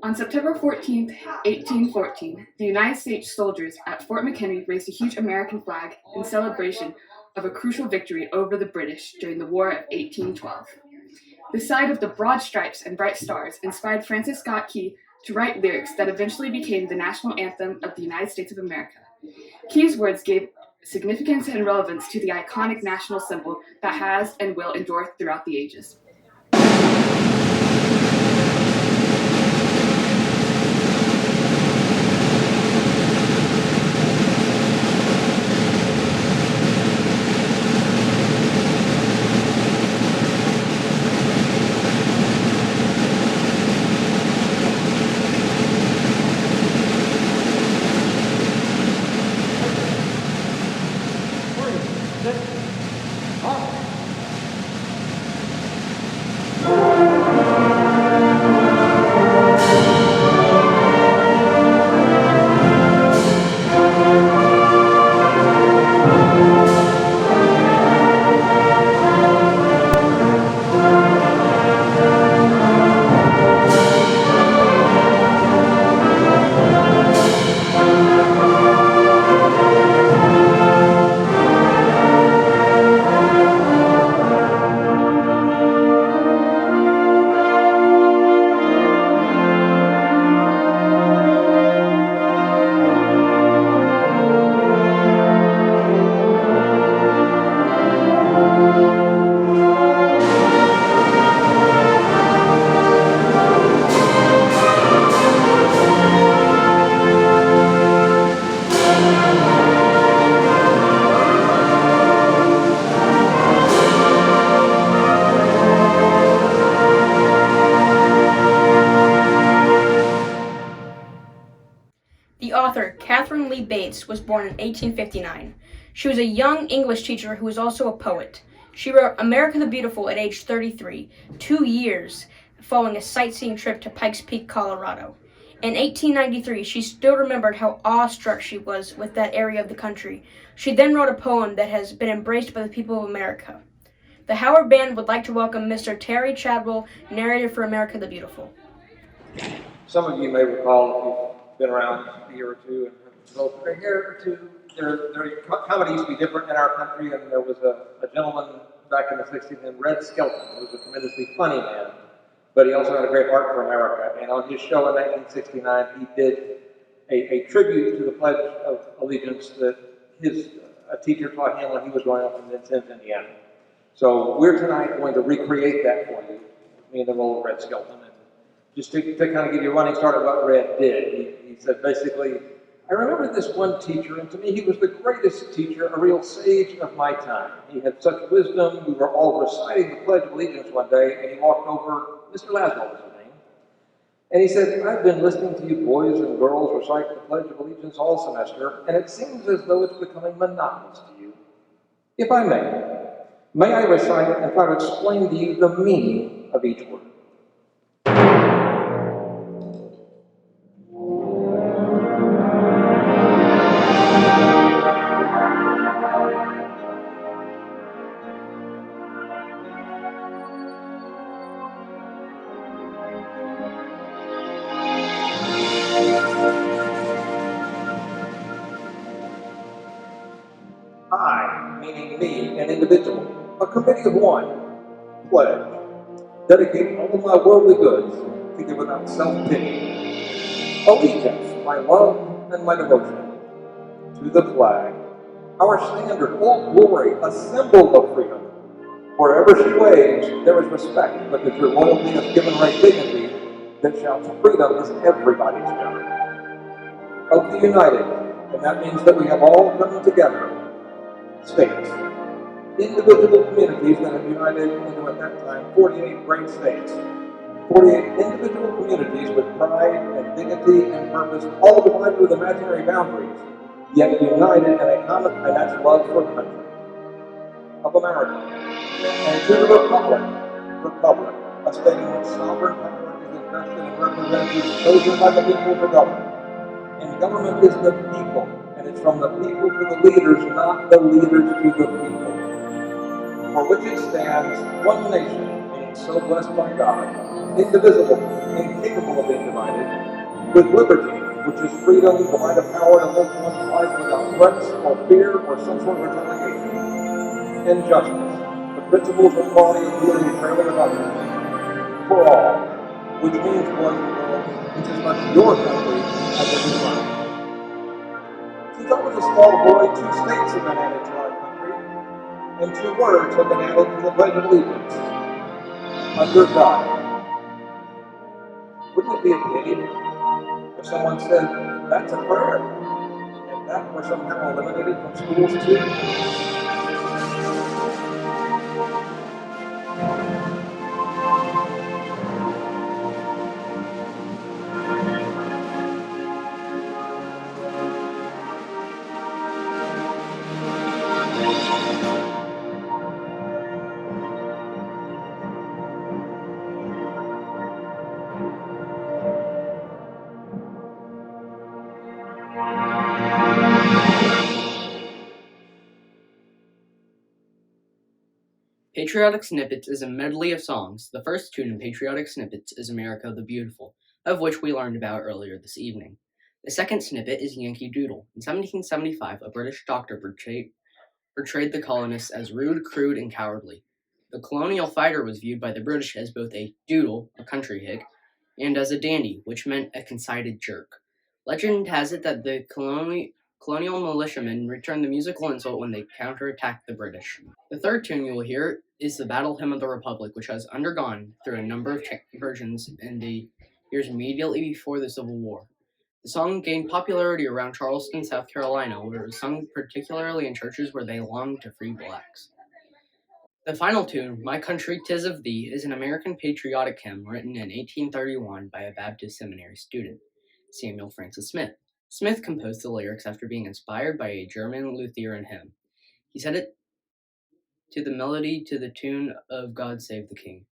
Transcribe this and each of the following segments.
On September 14th, 1814, the United States soldiers at Fort McHenry raised a huge American flag in celebration of a crucial victory over the British during the War of 1812. The sight of the broad stripes and bright stars inspired Francis Scott Key to write lyrics that eventually became the national anthem of the United States of America. Key's words gave significance and relevance to the iconic national symbol that has and will endure throughout the ages. The author, Catherine Lee Bates, was born in 1859. She was a young English teacher who was also a poet. She wrote America the Beautiful at age 33, 2 years following a sightseeing trip to Pikes Peak, Colorado. In 1893, she still remembered how awestruck she was with that area of the country. She then wrote a poem that has been embraced by the people of America. The Howard Band would like to welcome Mr. Terry Chadwell, narrator for America the Beautiful. Some of you may recall, if you've been around a year or two, and so for a year or two, comedy used to be different in our country, and there was a gentleman back in the 60s named Red Skelton, who was a tremendously funny man, but he also had a great heart for America. And on his show in 1969, he did a tribute to the Pledge of Allegiance that a teacher taught him when he was growing up in Vincennes, Indiana. So we're tonight going to recreate that for you, me in the role of Red Skelton. And just to kind of give you a running start of what Red did, he said basically, I remember this one teacher, and to me he was the greatest teacher, a real sage of my time. He had such wisdom. We were all reciting the Pledge of Allegiance one day, and he walked over, Mr. Laswell was his name, and he said, I've been listening to you boys and girls recite the Pledge of Allegiance all semester, and it seems as though it's becoming monotonous to you. If I may I recite it and try to explain to you the meaning of each word? I, meaning me, an individual, a committee of one, pledge, dedicate all of my worldly goods to give without self-pity, allegiance, my love and my devotion, to the flag, our standard, Old Glory, a symbol of freedom. Wherever she waves, there is respect, because your royalty has given right dignity that shouts freedom is everybody's job. Of the united, and that means that we have all come together, states, individual communities that have united into, at that time, 48 great states. 48 individual communities with pride and dignity and purpose, all divided with imaginary boundaries, yet united in a common, and that's love for country, of America. And to the republic, a state in which sovereign power is invested in representatives chosen by the people to govern. And government is the people, and it's from the people to the leaders, not the leaders to the people. For which it stands, one nation, being so blessed by God, indivisible, incapable of being divided, with liberty, which is freedom, the right of power to live one's life without threats or fear or some sort of retaliation, and justice, the principles of equality and dealing fairly with others, for all, which means, boys and girls, it's as much your country as it is mine. Since I was a small boy, 2 states have been added to our country, and 2 words have been added to the Pledge of Allegiance: under God. Wouldn't it be a pity if someone said, that's a prayer, and that were somehow eliminated from schools too? Patriotic Snippets is a medley of songs. The first tune in Patriotic Snippets is America the Beautiful, of which we learned about earlier this evening. The second snippet is Yankee Doodle. In 1775, a British doctor portrayed the colonists as rude, crude, and cowardly. The colonial fighter was viewed by the British as both a doodle, a country hick, and as a dandy, which meant a conceited jerk. Legend has it that the colonial militiamen returned the musical insult when they counterattacked the British. The third tune you will hear is the Battle Hymn of the Republic, which has undergone through a number of versions in the years immediately before the Civil War. The song gained popularity around Charleston, South Carolina, where it was sung particularly in churches where they longed to free blacks. The final tune, My Country 'Tis of Thee, is an American patriotic hymn written in 1831 by a Baptist seminary student, Samuel Francis Smith. Smith composed the lyrics after being inspired by a German Lutheran hymn. He set it to the melody to the tune of God Save the King.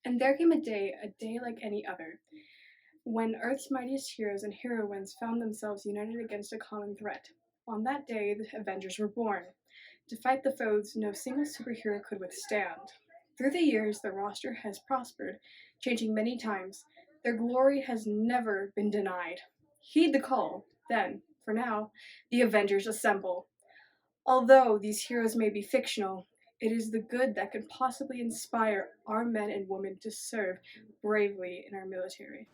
And there came a day like any other, when Earth's mightiest heroes and heroines found themselves united against a common threat. On that day, the Avengers were born, to fight the foes no single superhero could withstand. Through the years, the roster has prospered, changing many times. Their glory has never been denied. Heed the call, then, for now, the Avengers assemble. Although these heroes may be fictional, it is the good that could possibly inspire our men and women to serve bravely in our military.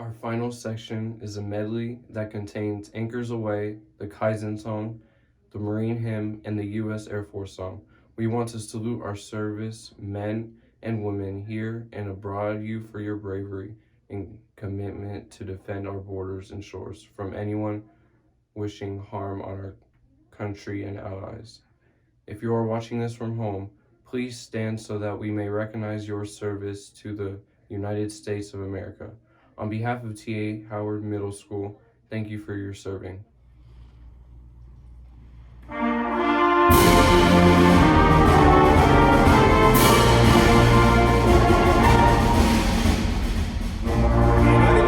Our final section is a medley that contains Anchors Away, the Kaizen song, the Marine hymn, and the U.S. Air Force song. We want to salute our service men and women here and abroad you for your bravery and commitment to defend our borders and shores from anyone wishing harm on our country and allies. If you are watching this from home, please stand so that we may recognize your service to the United States of America. On behalf of T.A. Howard Middle School, thank you for your serving. United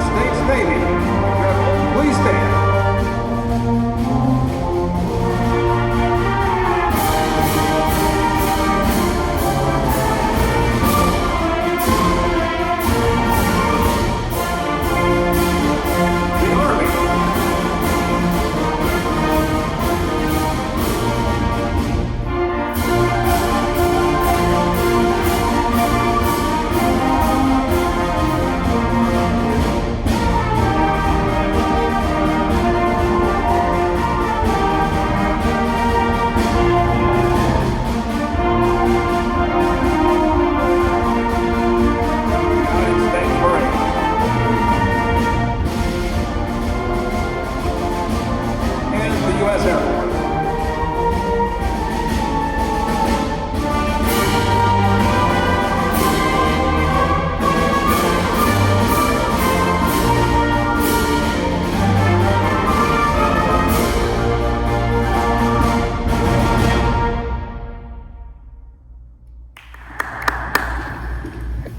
States Navy. Please stand. The Army. United States Marine. And the U.S. Air Force.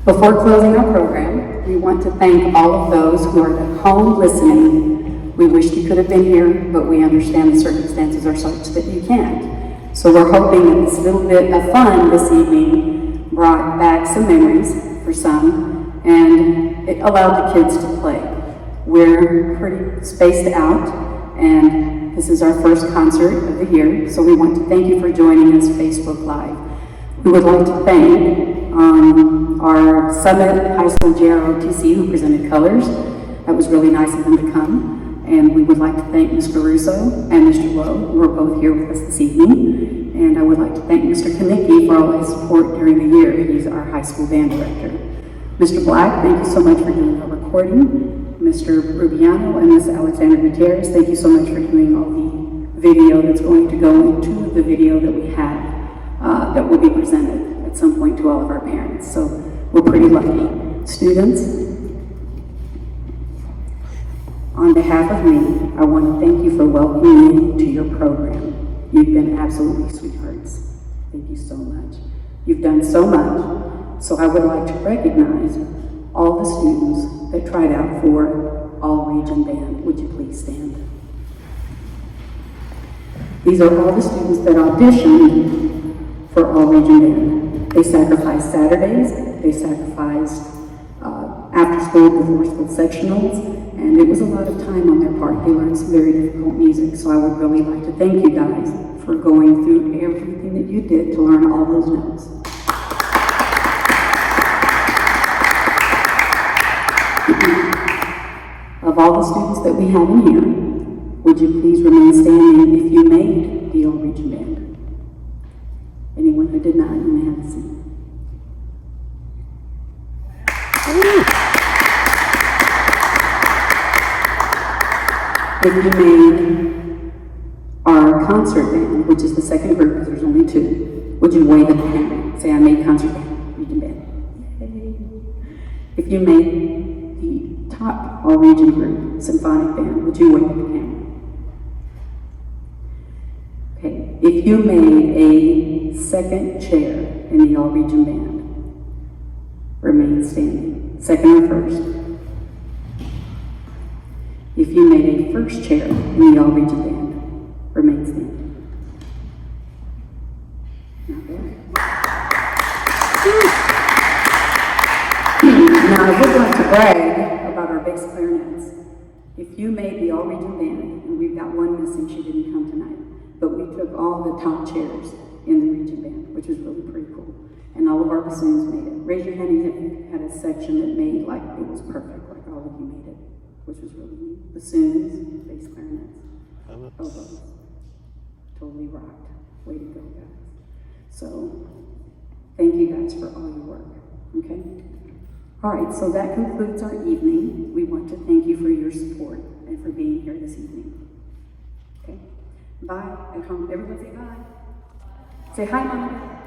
Before closing our program, we want to thank all of those who are at home listening. We wish you could have been here, but we understand the circumstances are such that you can't. So we're hoping that this little bit of fun this evening brought back some memories for some, and it allowed the kids to play. We're pretty spaced out, and this is our first concert of the year, so we want to thank you for joining us Facebook Live. We would like to thank our Summit High School JROTC who presented colors. That was really nice of them to come. And we would like to thank Mr. Russo and Mr. Lowe, who are both here with us this evening. And I would like to thank Mr. Kanicki for all his support during the year. He's our high school band director. Mr. Black, thank you so much for doing our recording. Mr. Rubiano and Ms. Alexander Gutierrez, thank you so much for doing all the video that's going to go into the video that we have that will be presented at some point to all of our parents. So we're pretty lucky. Students, on behalf of me, I want to thank you for welcoming me to your program. You've been absolutely sweethearts. Thank you so much. You've done so much. So I would like to recognize all the students that tried out for All Region Band. Would you please stand? These are all the students that auditioned for All Region Band. They sacrificed Saturdays, they sacrificed after school, before school sectionals, and it was a lot of time on their part. They learned some very difficult music, so I would really like to thank you guys for going through everything that you did to learn all those notes. Of all the students that we have in here, would you please remain standing if you made the All Region Band? Anyone who did not, you may have a seat. If you made our concert band, which is the second group, because there's only two, would you wave at the camera? Say, I made concert band, region band. Yay. If you made the top All Region group, symphonic band, would you wave at the camera? Okay. If you made a second chair in the All Region band, remain standing. Second or first? If you made a first chair in the All Region band, remain standing. Not bad. Now I would like to brag about our bass clarinets. If you made the All Region band, and we've got one missing, she didn't come tonight, but we took all the top chairs in the region band, which was really pretty cool. And all of our bassoons made it. Raise your hand if you had a section that made like it was perfect, like all of you made it, which was really neat. Bassoons, bass clarinets, oboes. Totally rocked. Way to go, guys. So, thank you guys for all your work, okay? All right, so that concludes our evening. We want to thank you for your support and for being here this evening. Okay? Bye at home. Everyone say bye. Say hi, Mama.